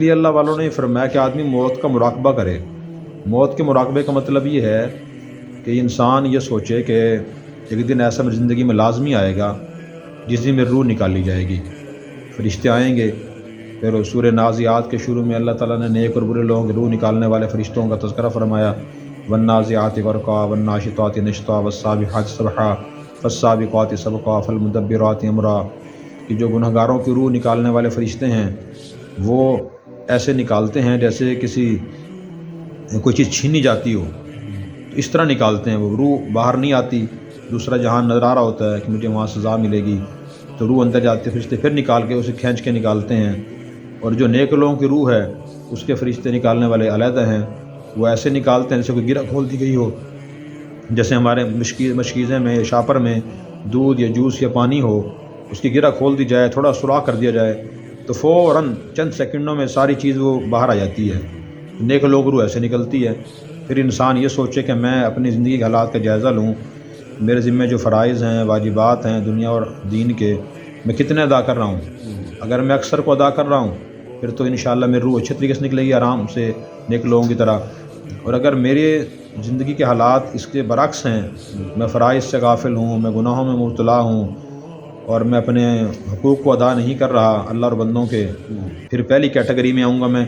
لیے اللہ والوں نے فرمایا کہ آدمی موت کا مراقبہ کرے۔ موت کے مراقبے کا مطلب یہ ہے کہ انسان یہ سوچے کہ ایک دن ایسا میری زندگی میں لازمی آئے گا جس دن میری روح نکالی جائے گی، فرشتے آئیں گے۔ پھر سورہ نازعات کے شروع میں اللہ تعالیٰ نے نیک اور برے لوگوں کی روح نکالنے والے فرشتوں کا تذکرہ فرمایا، والنازعات غرقا والناشطات نشطا والسابحات سبحا فالسابقات سبقا فالمدبرات امرا، کہ جو گنہگاروں کی روح نکالنے والے فرشتے ہیں وہ ایسے نکالتے ہیں جیسے کوئی چیز چھینی جاتی ہو، تو اس طرح نکالتے ہیں۔ وہ روح باہر نہیں آتی، دوسرا جہان نظر آ رہا ہوتا ہے کہ مجھے وہاں سزا ملے گی، تو روح اندر جاتے فرشتے پھر نکال کے اسے کھینچ کے نکالتے ہیں۔ اور جو نیک لوگوں کی روح ہے اس کے فرشتے نکالنے والے علیحدہ ہیں، وہ ایسے نکالتے ہیں جیسے کوئی گرہ کھول دی گئی ہو، جیسے ہمارے مشکیزیں میں یا شاپر میں دودھ یا جوس یا پانی ہو، اس کی گرہ کھول دی جائے، تھوڑا سوراخ کر دیا جائے تو فوراً چند سیکنڈوں میں ساری چیز وہ باہر آ جاتی ہے۔ نیک لوگ روح ایسے نکلتی ہے۔ پھر انسان یہ سوچے کہ میں اپنی زندگی کے حالات کا جائزہ لوں، میرے ذمہ جو فرائض ہیں واجبات ہیں دنیا اور دین کے، میں کتنے ادا کر رہا ہوں۔ اگر میں اکثر کو ادا کر رہا ہوں پھر تو انشاءاللہ میری روح اچھے طریقے سے نکلے گی، آرام سے، نیک لوگوں کی طرح۔ اور اگر میرے زندگی کے حالات اس کے برعکس ہیں، میں فرائض سے غافل ہوں، میں گناہوں میں مبتلا ہوں اور میں اپنے حقوق کو ادا نہیں کر رہا اللہ اور بندوں کے، پھر پہلی کیٹیگری میں آؤں گا میں۔